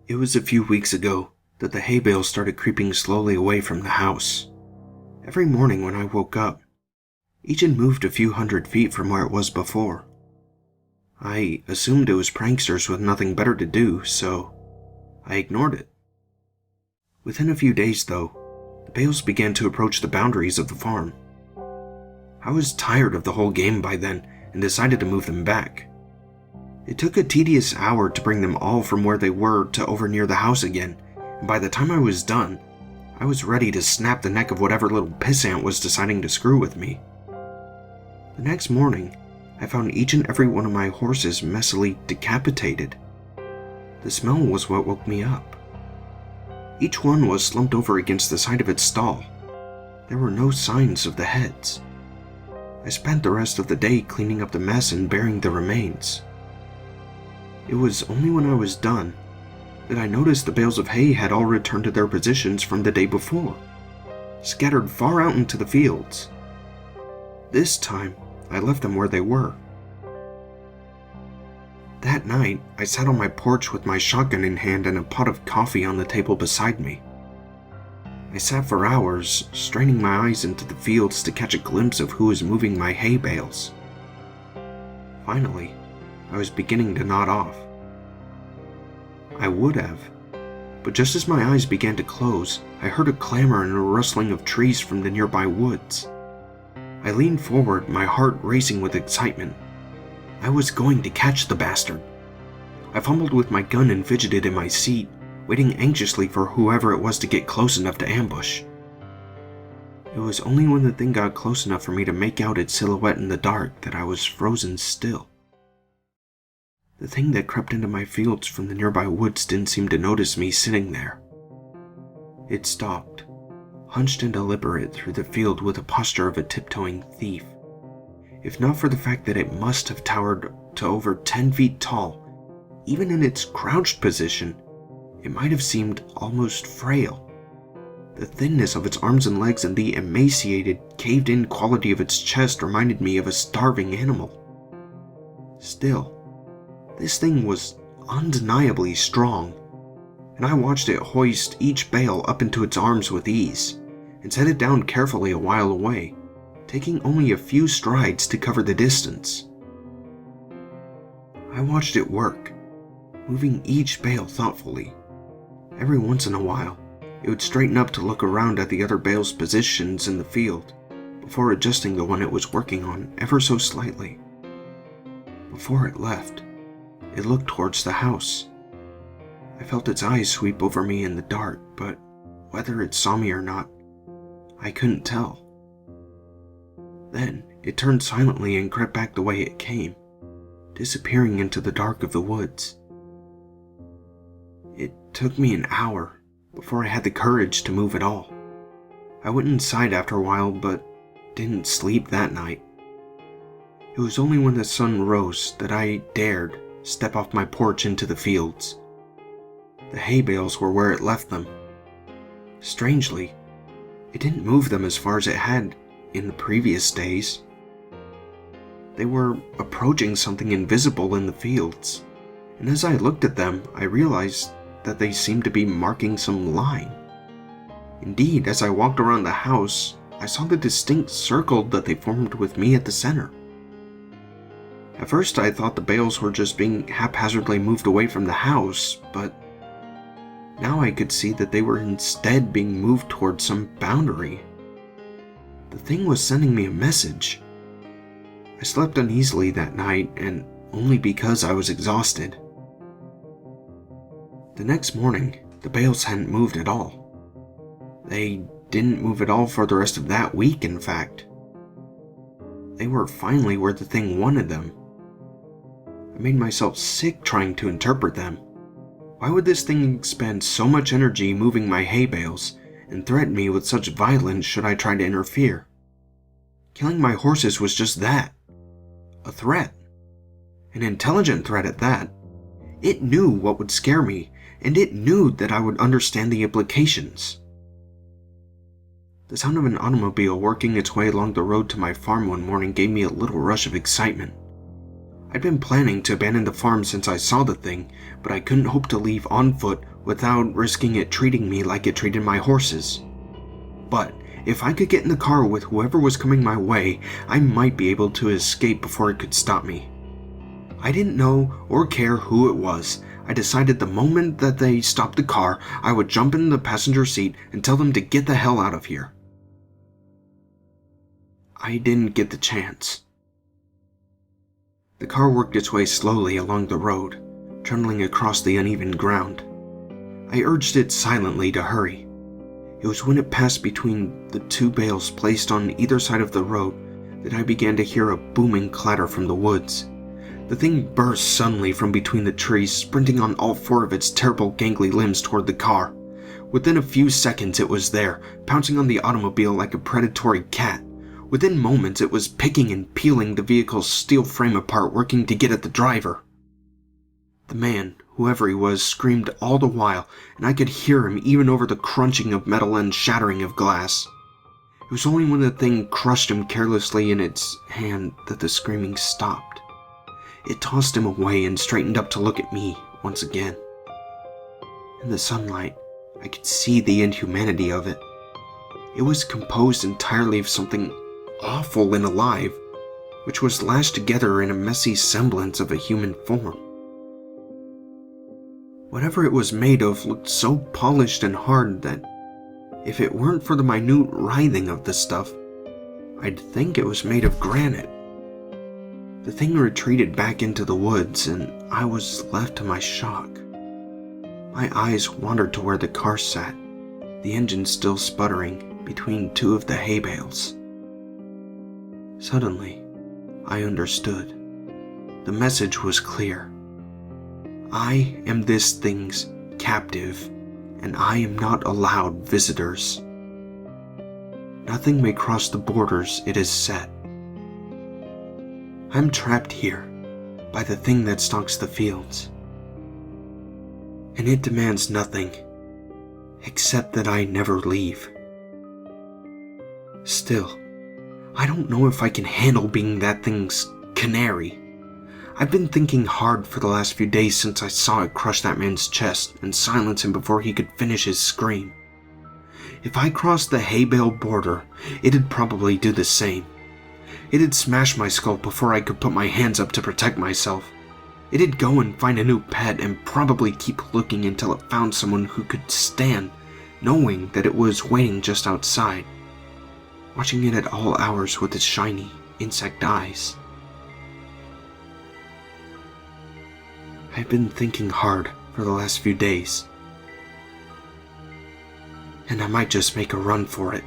It was a few weeks ago that the hay bales started creeping slowly away from the house. Every morning when I woke up, each had moved a few 100 feet from where it was before. I assumed it was pranksters with nothing better to do, so I ignored it. Within a few days, though, the bales began to approach the boundaries of the farm. I was tired of the whole game by then and decided to move them back. It took a tedious hour to bring them all from where they were to over near the house again, and by the time I was done, I was ready to snap the neck of whatever little pissant was deciding to screw with me. The next morning, I found each and every one of my horses messily decapitated. The smell was what woke me up. Each one was slumped over against the side of its stall. There were no signs of the heads. I spent the rest of the day cleaning up the mess and burying the remains. It was only when I was done that I noticed the bales of hay had all returned to their positions from the day before, scattered far out into the fields. This time, I left them where they were. That night, I sat on my porch with my shotgun in hand and a pot of coffee on the table beside me. I sat for hours, straining my eyes into the fields to catch a glimpse of who was moving my hay bales. Finally, I was beginning to nod off. I would have, but just as my eyes began to close, I heard a clamor and a rustling of trees from the nearby woods. I leaned forward, my heart racing with excitement. I was going to catch the bastard. I fumbled with my gun and fidgeted in my seat, waiting anxiously for whoever it was to get close enough to ambush. It was only when the thing got close enough for me to make out its silhouette in the dark that I was frozen still. The thing that crept into my fields from the nearby woods didn't seem to notice me sitting there. It stopped, hunched and deliberate through the field with the posture of a tiptoeing thief. If not for the fact that it must have towered to over 10 feet tall, even in its crouched position, it might have seemed almost frail. The thinness of its arms and legs and the emaciated, caved-in quality of its chest reminded me of a starving animal. Still, this thing was undeniably strong, and I watched it hoist each bale up into its arms with ease, and set it down carefully a while away, taking only a few strides to cover the distance. I watched it work, moving each bale thoughtfully. Every once in a while, it would straighten up to look around at the other bales' positions in the field, before adjusting the one it was working on ever so slightly. Before it left, it looked towards the house. I felt its eyes sweep over me in the dark, but whether it saw me or not, I couldn't tell. Then it turned silently and crept back the way it came, disappearing into the dark of the woods. It took me an hour before I had the courage to move at all. I went inside after a while, but didn't sleep that night. It was only when the sun rose that I dared step off my porch into the fields. The hay bales were where it left them. Strangely, it didn't move them as far as it had in the previous days. They were approaching something invisible in the fields, and as I looked at them, I realized that they seemed to be marking some line. Indeed, as I walked around the house, I saw the distinct circle that they formed with me at the center. At first I thought the bales were just being haphazardly moved away from the house, but now I could see that they were instead being moved towards some boundary. The thing was sending me a message. I slept uneasily that night, and only because I was exhausted. The next morning, the bales hadn't moved at all. They didn't move at all for the rest of that week, in fact. They were finally where the thing wanted them. I made myself sick trying to interpret them. Why would this thing expend so much energy moving my hay bales and threaten me with such violence should I try to interfere? Killing my horses was just that. A threat. An intelligent threat at that. It knew what would scare me, and it knew that I would understand the implications. The sound of an automobile working its way along the road to my farm one morning gave me a little rush of excitement. I'd been planning to abandon the farm since I saw the thing, but I couldn't hope to leave on foot without risking it treating me like it treated my horses. But if I could get in the car with whoever was coming my way, I might be able to escape before it could stop me. I didn't know or care who it was. I decided the moment that they stopped the car, I would jump in the passenger seat and tell them to get the hell out of here. I didn't get the chance. The car worked its way slowly along the road, trundling across the uneven ground. I urged it silently to hurry. It was when it passed between the two bales placed on either side of the road that I began to hear a booming clatter from the woods. The thing burst suddenly from between the trees, sprinting on all four of its terrible gangly limbs toward the car. Within a few seconds it was there, pouncing on the automobile like a predatory cat. Within moments it was picking and peeling the vehicle's steel frame apart, working to get at the driver. The man, whoever he was, screamed all the while, and I could hear him even over the crunching of metal and shattering of glass. It was only when the thing crushed him carelessly in its hand that the screaming stopped. It tossed him away and straightened up to look at me once again. In the sunlight, I could see the inhumanity of it. It was composed entirely of something awful and alive, which was lashed together in a messy semblance of a human form. Whatever it was made of looked so polished and hard that, if it weren't for the minute writhing of the stuff, I'd think it was made of granite. The thing retreated back into the woods, and I was left to my shock. My eyes wandered to where the car sat, the engine still sputtering between two of the hay bales. Suddenly, I understood. The message was clear. I am this thing's captive, and I am not allowed visitors. Nothing may cross the borders it has set. I'm trapped here by the thing that stalks the fields, and it demands nothing except that I never leave. Still, I don't know if I can handle being that thing's canary. I've been thinking hard for the last few days since I saw it crush that man's chest and silence him before he could finish his scream. If I crossed the hay bale border, it'd probably do the same. It'd smash my skull before I could put my hands up to protect myself. It'd go and find a new pet and probably keep looking until it found someone who could stand, knowing that it was waiting just outside, watching it at all hours with its shiny insect eyes. I've been thinking hard for the last few days, and I might just make a run for it.